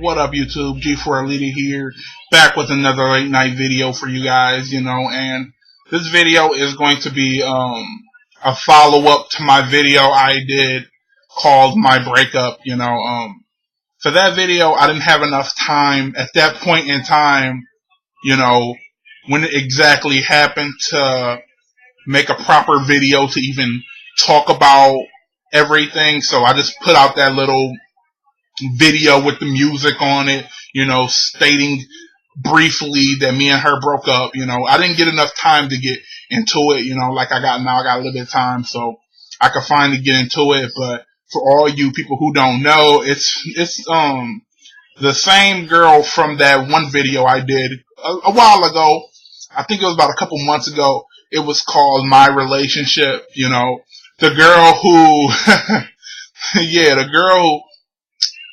What up, YouTube? G4 Elite here, back with another late night video for you guys, and this video is going to be a follow-up to my video I did called My Breakup, For that video, I didn't have enough time at that point in time, when it exactly happened to make a proper video to even talk about everything, so I just put out that little video with the music on it, stating briefly that me and her broke up. I didn't get enough time to get into it, like I got now. I got a little bit of time, so I could finally get into it. But for all you people who don't know, it's the same girl from that one video I did a while ago. I think it was about a couple months ago. It was called My Relationship. The girl who, yeah, the girl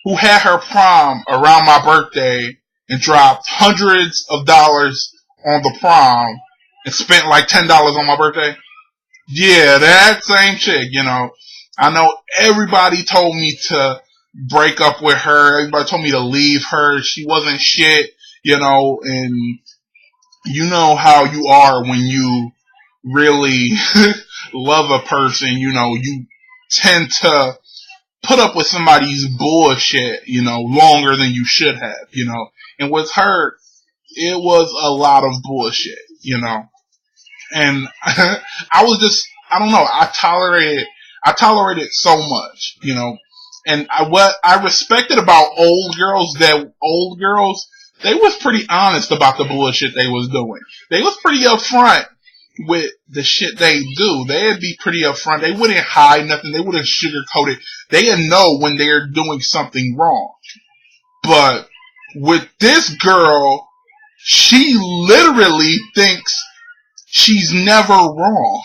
who had her prom around my birthday and dropped hundreds of dollars on the prom and spent like $10 on my birthday. Yeah, that same chick, I know everybody told me to break up with her. Everybody told me to leave her. She wasn't shit, and you know how you are when you really love a person, you tend to put up with somebody's bullshit, longer than you should have, And with her, it was a lot of bullshit, And I don't know, I tolerated so much, And what I respected about old girls, they was pretty honest about the bullshit they was doing. They was pretty upfront with the shit they do. They'd be pretty upfront. They wouldn't hide nothing. They wouldn't sugarcoat it. They'd know when they're doing something wrong. But with this girl, she literally thinks she's never wrong.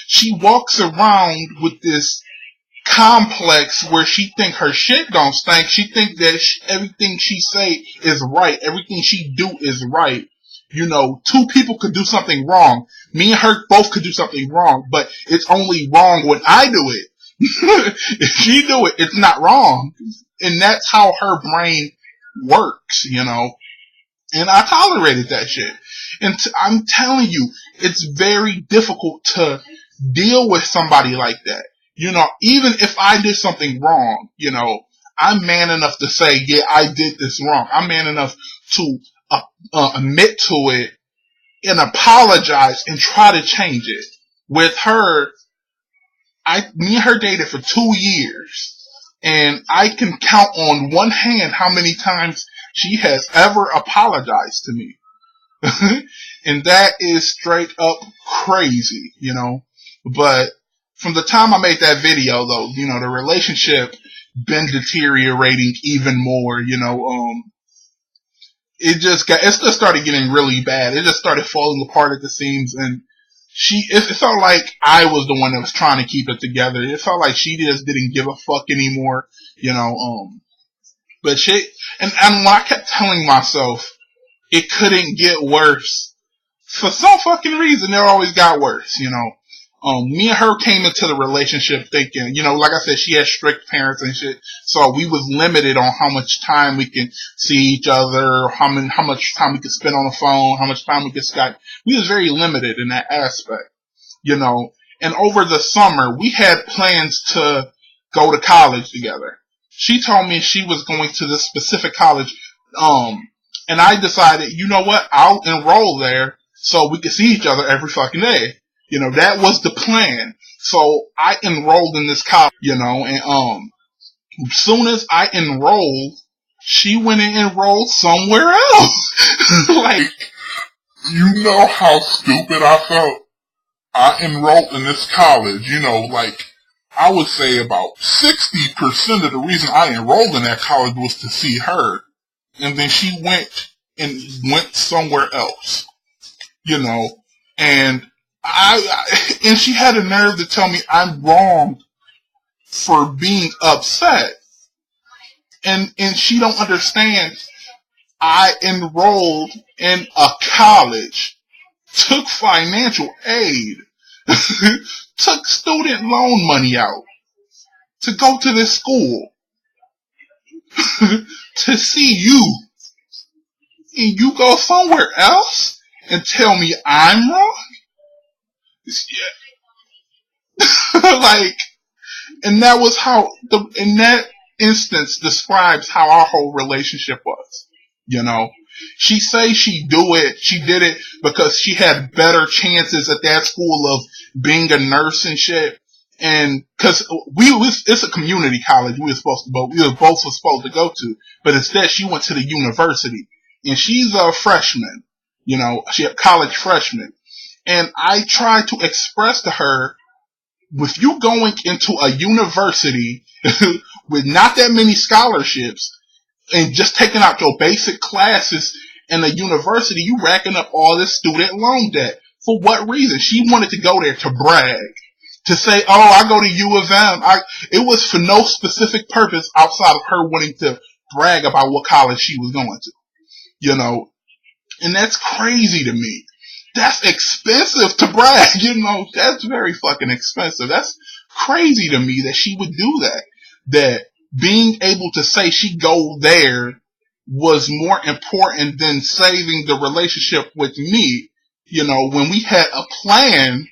She walks around with this complex where she think her shit don't stink. She think that everything she say is right. Everything she do is right. Two people could do something wrong. Me and her both could do something wrong, but it's only wrong when I do it. If she do it, it's not wrong. And that's how her brain works, And I tolerated that shit. And I'm telling you, it's very difficult to deal with somebody like that. Even if I did something wrong, I'm man enough to say, yeah, I did this wrong. I'm man enough to admit to it and apologize and try to change it. With her, me and her dated for 2 years, and I can count on one hand how many times she has ever apologized to me. And that is straight up crazy, But from the time I made that video, though, the relationship been deteriorating even more, it just started getting really bad. It just started falling apart at the seams, and it felt like I was the one that was trying to keep it together. It felt like she just didn't give a fuck anymore, but and when I kept telling myself it couldn't get worse, for some fucking reason, it always got worse, Me and her came into the relationship thinking, like I said, she has strict parents and shit, so we was limited on how much time we can see each other, how much time we could spend on the phone, how much time we could Skype. We was very limited in that aspect, And over the summer, we had plans to go to college together. She told me she was going to this specific college, and I decided, you know what, I'll enroll there so we could see each other every fucking day. That was the plan. So I enrolled in this college, and as soon as I enrolled, she went and enrolled somewhere else. Like, you know how stupid I felt? I enrolled in this college, I would say about 60% of the reason I enrolled in that college was to see her. And then she went somewhere else, and and she had a nerve to tell me I'm wrong for being upset. And she don't understand. I enrolled in a college, took financial aid, took student loan money out to go to this school, to see you, and you go somewhere else and tell me I'm wrong? Yeah. Like, and that was how in that instance describes how our whole relationship was. You know, she she did it because she had better chances at that school of being a nurse and shit. And cause it's a community college we were both supposed to go to, but instead she went to the university, and she's a freshman, you know, she a college freshman. And I tried to express to her, with you going into a university with not that many scholarships and just taking out your basic classes in a university, you racking up all this student loan debt. For what reason? She wanted to go there to brag, to say, oh, I go to U of M. It was for no specific purpose outside of her wanting to brag about what college she was going to, you know, and that's crazy to me. That's expensive to brag, you know, that's very fucking expensive. That's crazy to me that she would do that. That being able to say she go there was more important than saving the relationship with me, you know, when we had a plan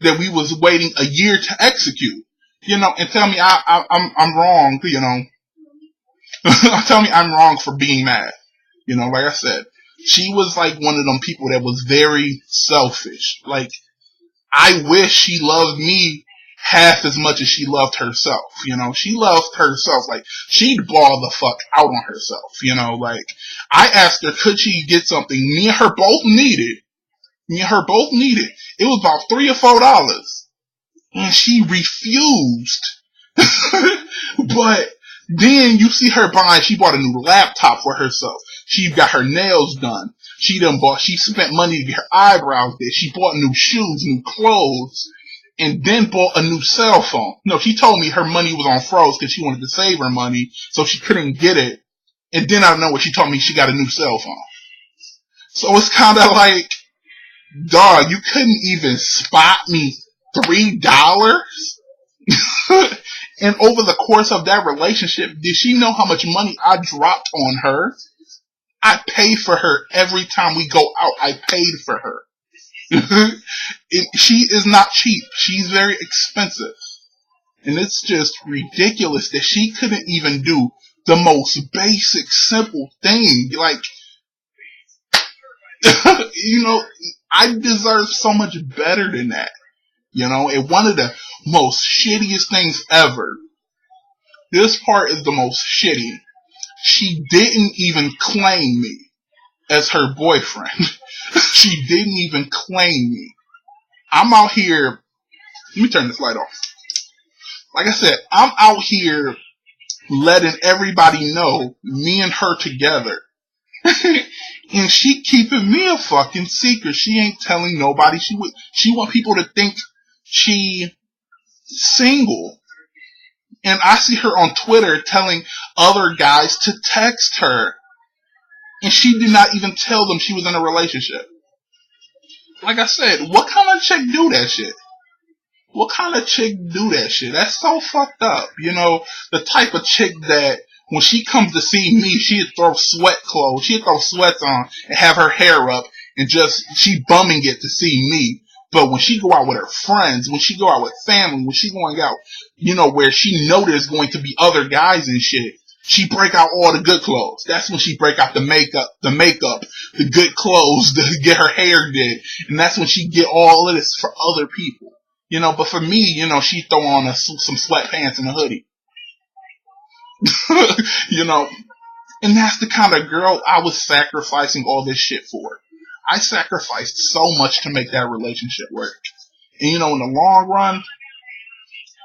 that we was waiting a year to execute, you know, and tell me I'm wrong, you know, tell me I'm wrong for being mad, you know, like I said. She was like one of them people that was very selfish. Like, I wish she loved me half as much as she loved herself. You know, she loved herself. Like, she'd ball the fuck out on herself. You know, like, I asked her, could she get something me and her both needed? It was about $3 or $4. And she refused. But then you see her buying, she bought a new laptop for herself. She got her nails done. She spent money to get her eyebrows did. She bought new shoes, new clothes, and then bought a new cell phone. No, she told me her money was on froze because she wanted to save her money, so she couldn't get it. And then I don't know what she told me, she got a new cell phone. So it's kind of like, dog, you couldn't even spot me $3? And over the course of that relationship, did she know how much money I dropped on her? I pay for her every time we go out. I paid for her. She is not cheap. She's very expensive. And it's just ridiculous that she couldn't even do the most basic, simple thing. Like, you know, I deserve so much better than that. You know, and one of the most shittiest things ever. This part is the most shitty. She didn't even claim me as her boyfriend. She didn't even claim me. I'm out here. Let me turn this light off. Like I said, I'm out here letting everybody know me and her together. And she keeping me a fucking secret. She ain't telling nobody. She want people to think she single. And I see her on Twitter telling other guys to text her. And she did not even tell them she was in a relationship. Like I said, what kind of chick do that shit? What kind of chick do that shit? That's so fucked up. You know, the type of chick that when she comes to see me, she'd throw sweat clothes. She'd throw sweats on and have her hair up and just, she bumming it to see me. But when she go out with her friends, when she go out with family, when she going out, you know, where she know there's going to be other guys and shit, she break out all the good clothes. That's when she break out the makeup, the good clothes to get her hair did. And that's when she get all of this for other people. You know, but for me, you know, she throw on some sweatpants and a hoodie. You know, and that's the kind of girl I was sacrificing all this shit for. I sacrificed so much to make that relationship work. And, you know, in the long run,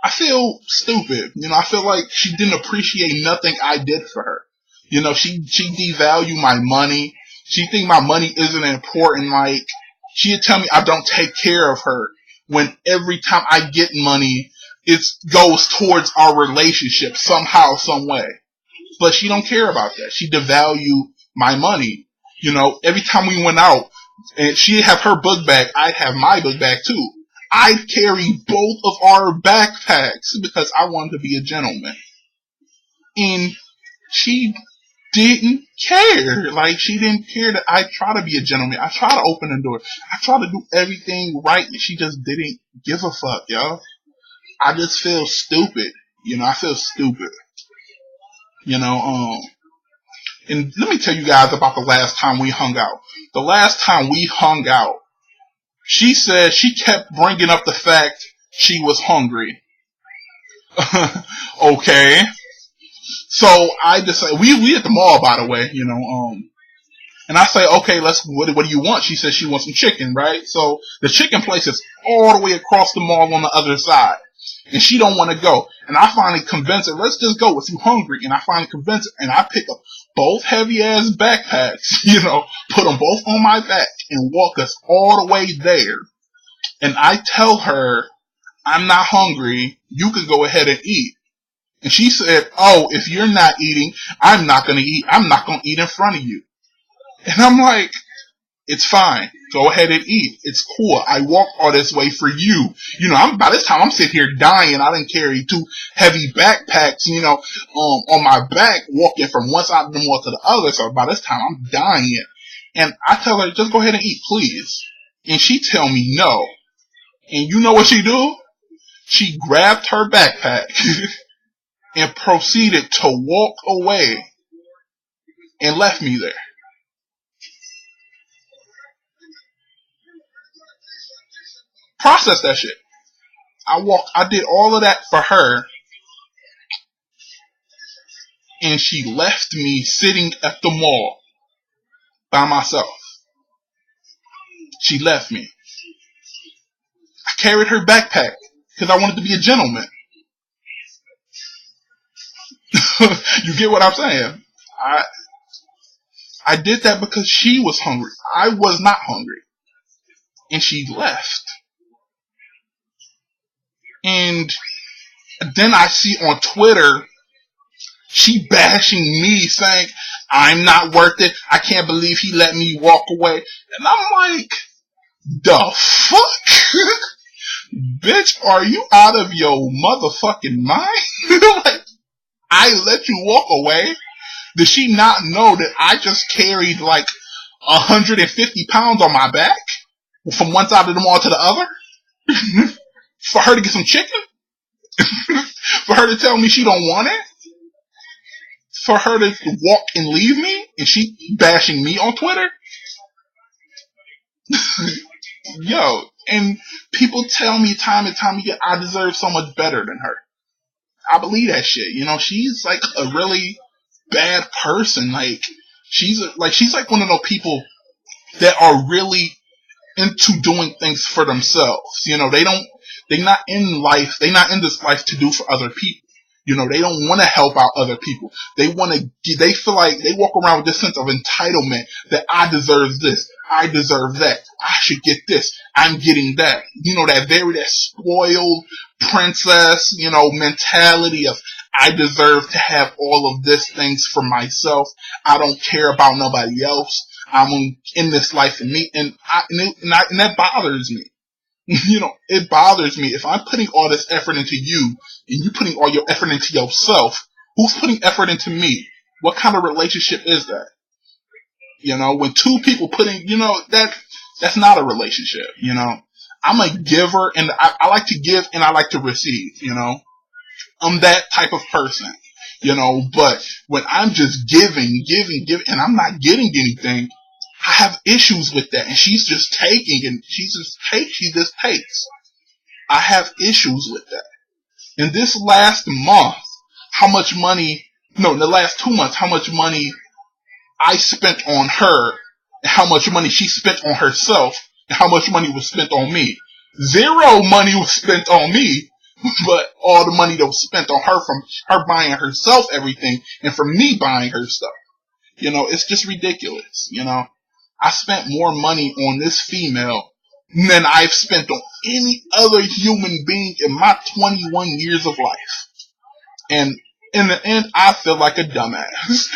I feel stupid. You know, I feel like she didn't appreciate nothing I did for her. You know, she devalued my money. She think my money isn't important. Like, she'd tell me I don't take care of her when every time I get money, it goes towards our relationship somehow, some way. But she don't care about that. She devalued my money. You know, every time we went out, and she'd have her book bag, I'd have my book bag too. I'd carry both of our backpacks because I wanted to be a gentleman. And she didn't care. Like, she didn't care that I try to be a gentleman. I try to open the door. I try to do everything right, and she just didn't give a fuck, yo. I just feel stupid. I feel stupid. You know, and let me tell you guys about the last time we hung out. The last time we hung out, she said she kept bringing up the fact she was hungry. Okay. So I decided, we at the mall, by the way, and I say, okay, what do you want? She says she wants some chicken, right? So the chicken place is all the way across the mall on the other side. And she don't want to go. And I finally convince her, let's just go if you hungry. And I finally convince her, and I pick up both heavy ass backpacks, put them both on my back and walk us all the way there. And I tell her, I'm not hungry. You can go ahead and eat. And she said, oh, if you're not eating, I'm not going to eat. I'm not going to eat in front of you. And I'm like, it's fine. Go ahead and eat. It's cool. I walked all this way for you. By this time I'm sitting here dying. I didn't carry 2 heavy backpacks, on my back, walking from one side of the mall to the other. So by this time I'm dying. And I tell her, just go ahead and eat, please. And she tell me no. And you know what she do? She grabbed her backpack and proceeded to walk away and left me there. Process that shit. I did all of that for her, and she left me sitting at the mall by myself. She left me. I carried her backpack because I wanted to be a gentleman. You get what I'm saying? I did that because she was hungry. I was not hungry. And she left. And then I see on Twitter, she bashing me, saying, I'm not worth it. I can't believe he let me walk away. And I'm like, the fuck? Bitch, are you out of your motherfucking mind? Like, I let you walk away? Did she not know that I just carried like 150 pounds on my back? From one side of the mall to the other? For her to get some chicken? For her to tell me she don't want it? For her to walk and leave me? And she bashing me on Twitter? Yo, and people tell me time and time again I deserve so much better than her. I believe that shit. She's like a really bad person. Like, she's like one of those people that are really into doing things for themselves. They're not in life, they're not in this life to do for other people. They don't want to help out other people. They feel like they walk around with this sense of entitlement that I deserve this, I deserve that, I should get this, I'm getting that. That spoiled princess, mentality of I deserve to have all of these things for myself. I don't care about nobody else. I'm in this life for me, and that bothers me. It bothers me. If I'm putting all this effort into you, and you putting all your effort into yourself, who's putting effort into me? What kind of relationship is that? When 2 people putting, that's not a relationship. I'm a giver, and I like to give, and I like to receive. I'm that type of person. But when I'm just giving, and I'm not getting anything, I have issues with that. And she's just taking, and she just takes. I have issues with that. In this last month, the last 2 months, how much money I spent on her, and how much money she spent on herself, and how much money was spent on me. 0 money was spent on me, but all the money that was spent on her from her buying herself everything, and from me buying her stuff. It's just ridiculous. I spent more money on this female than I've spent on any other human being in my 21 years of life. And in the end, I feel like a dumbass.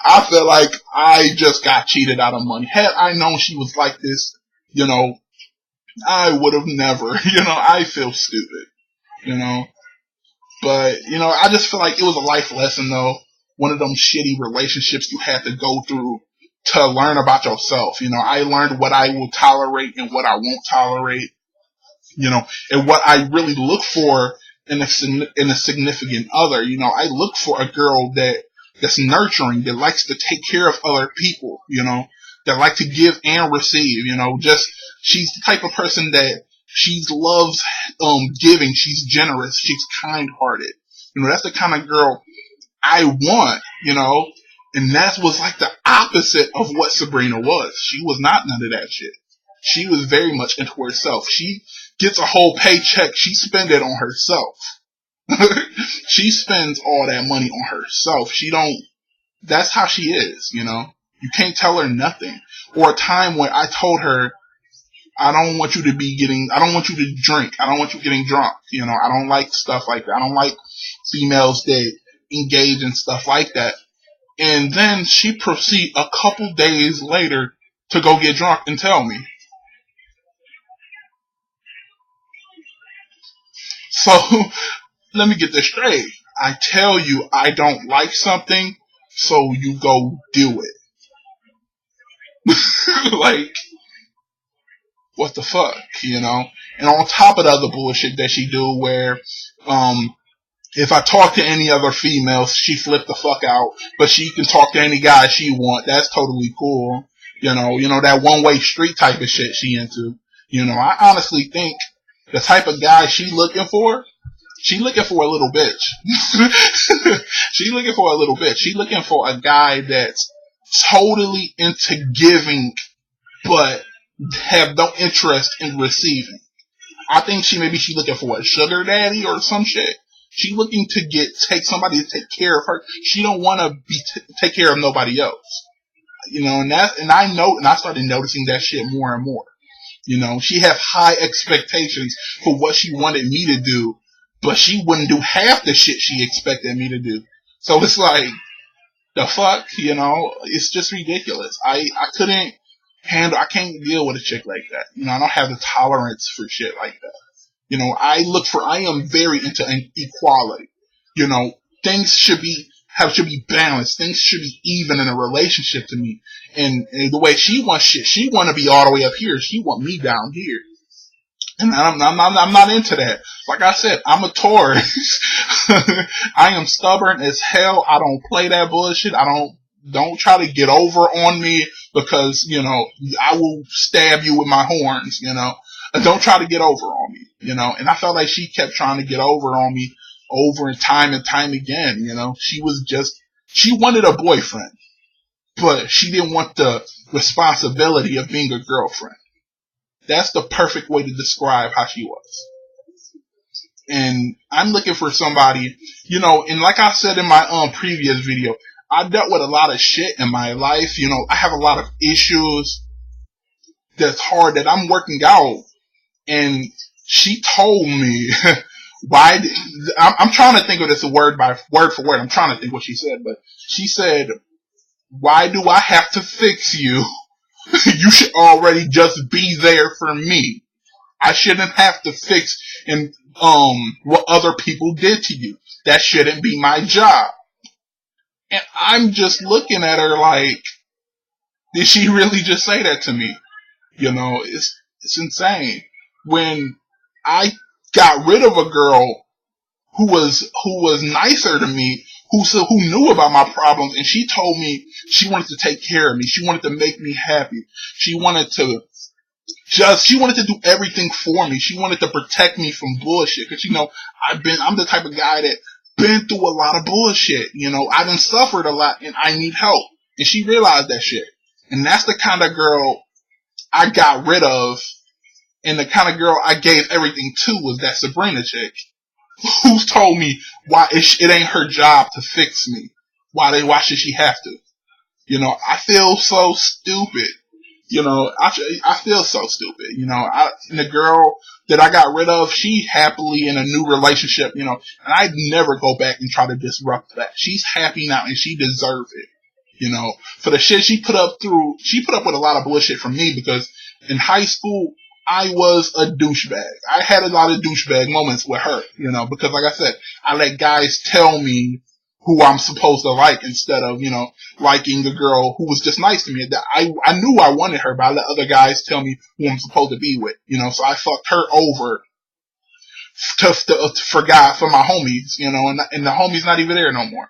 I feel like I just got cheated out of money. Had I known she was like this, I would have never, I feel stupid, But, I just feel like it was a life lesson though. one of them shitty relationships you had to go through to learn about yourself. You know, I learned what I will tolerate and what I won't tolerate, you know, and what I really look for in a significant other. You know, I look for a girl that's nurturing, that likes to take care of other people, you know, that like to give and receive, you know, just, she's the type of person that she loves, giving, she's generous, she's kind-hearted. You know, that's the kind of girl I want, you know, and that was like the opposite of what Sabrina was. She was not none of that shit. She was very much into herself. She gets a whole paycheck, she spends it on herself. She spends all that money on herself. She don't, that's how she is, you know. You can't tell her nothing. Or a time when I told her, I don't want you to drink. I don't want you getting drunk. You know, I don't like stuff like that. I don't like females that engage in stuff like that. And then she proceed a couple days later to go get drunk and tell me. So, let me get this straight. I tell you I don't like something, so you go do it. Like, what the fuck, you know? And on top of the other bullshit that she do where, if I talk to any other females, she flip the fuck out, but she can talk to any guy she want. That's totally cool. You know, that one-way street type of shit she into. You know, I honestly think the type of guy she looking for a little bitch. She looking for a little bitch. She looking for a guy that's totally into giving, but have no interest in receiving. I think she looking for a sugar daddy or some shit. She looking to take somebody to take care of her. She don't want to take care of nobody else. You know, and I started noticing that shit more and more. You know, she have high expectations for what she wanted me to do, but she wouldn't do half the shit she expected me to do. So it's like, the fuck, you know, it's just ridiculous. I can't deal with a chick like that. You know, I don't have the tolerance for shit like that. You know, I am very into equality. You know, things should be balanced. Things should be even in a relationship to me. And the way she wants shit, she want to be all the way up here. She want me down here. And I'm not into that. Like I said, I'm a Taurus. I am stubborn as hell. I don't play that bullshit. Don't try to get over on me because, you know, I will stab you with my horns, you know. Don't try to get over on me, you know. And I felt like she kept trying to get over on me over and time again, you know. She wanted a boyfriend, but she didn't want the responsibility of being a girlfriend. That's the perfect way to describe how she was. And I'm looking for somebody, you know, and like I said in my previous video, I dealt with a lot of shit in my life. You know, I have a lot of issues that's hard that I'm working out. And she told me, I'm trying to think of this word for word. I'm trying to think what she said, but she said, why do I have to fix you? You should already just be there for me. I shouldn't have to fix what other people did to you. That shouldn't be my job. And I'm just looking at her like, did she really just say that to me? You know, it's insane. When I got rid of a girl who was nicer to me, who knew about my problems, and she told me she wanted to take care of me. She wanted to make me happy. She wanted to do everything for me. She wanted to protect me from bullshit. Cause you know, I'm the type of guy that been through a lot of bullshit. You know, I done suffered a lot and I need help. And she realized that shit. And that's the kind of girl I got rid of. And the kind of girl I gave everything to was that Sabrina chick. Who's told me why it ain't her job to fix me. Why should she have to? You know, I feel so stupid. You know, I feel so stupid. You know, and the girl that I got rid of, she happily in a new relationship, you know, and I'd never go back and try to disrupt that. She's happy now and she deserves it. You know, for the shit she put up with a lot of bullshit from me because in high school, I was a douchebag. I had a lot of douchebag moments with her, you know, because like I said, I let guys tell me who I'm supposed to like instead of, liking the girl who was just nice to me. I knew I wanted her, but I let other guys tell me who I'm supposed to be with, so I fucked her over for my homies, and the homies not even there no more,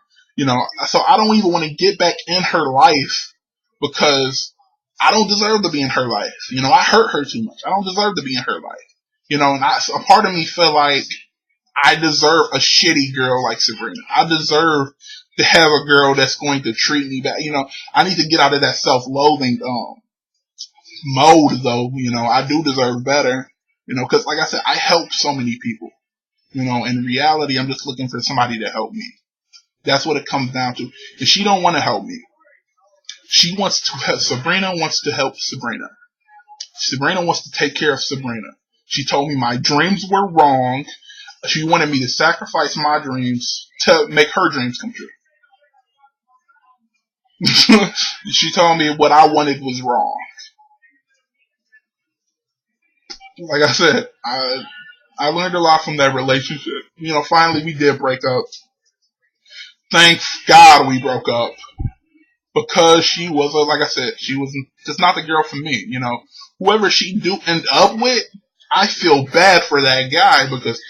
so I don't even want to get back in her life because I don't deserve to be in her life. I hurt her too much. I don't deserve to be in her life, and a part of me feel like I deserve a shitty girl like Sabrina. I deserve to have a girl that's going to treat me bad. I need to get out of that self-loathing mode, though. I do deserve better. Because like I said, I help so many people. In reality, I'm just looking for somebody to help me. That's what it comes down to. And she don't want to help me. Sabrina wants to help Sabrina. Sabrina wants to take care of Sabrina. She told me my dreams were wrong. She wanted me to sacrifice my dreams to make her dreams come true. She told me what I wanted was wrong. Like I said, I learned a lot from that relationship. Finally we did break up. Thank God we broke up. Because she was, like I said, she was just not the girl for me. Whoever she do end up with, I feel bad for that guy because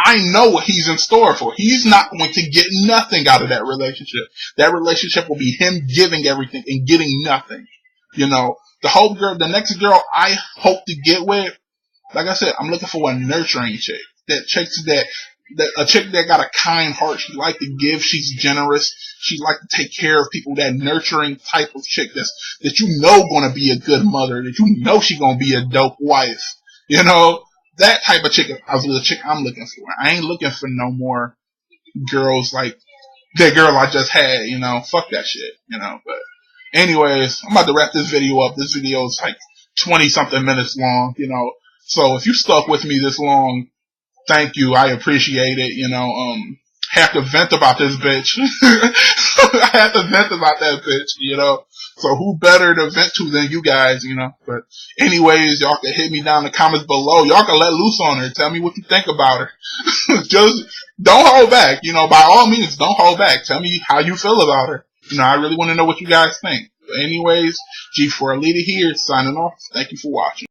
I know what he's in store for. He's not going to get nothing out of that relationship. That relationship will be him giving everything and getting nothing. The next girl I hope to get with, like I said, I'm looking for a nurturing chick. A chick that got a kind heart. She like to give. She's generous. She like to take care of people. That nurturing type of chick that gonna be a good mother. That she gonna be a dope wife. That type of chick is the chick I'm looking for. I ain't looking for no more girls like that girl I just had. Fuck that shit. But anyways, I'm about to wrap this video up. This video is like 20 something minutes long. So if you stuck with me this long, thank you. I appreciate it. Have to vent about this bitch. I have to vent about that bitch, So who better to vent to than you guys, But anyways, y'all can hit me down in the comments below. Y'all can let loose on her. Tell me what you think about her. Just don't hold back. By all means, don't hold back. Tell me how you feel about her. I really want to know what you guys think. But anyways, G4 Alita here, signing off. Thank you for watching.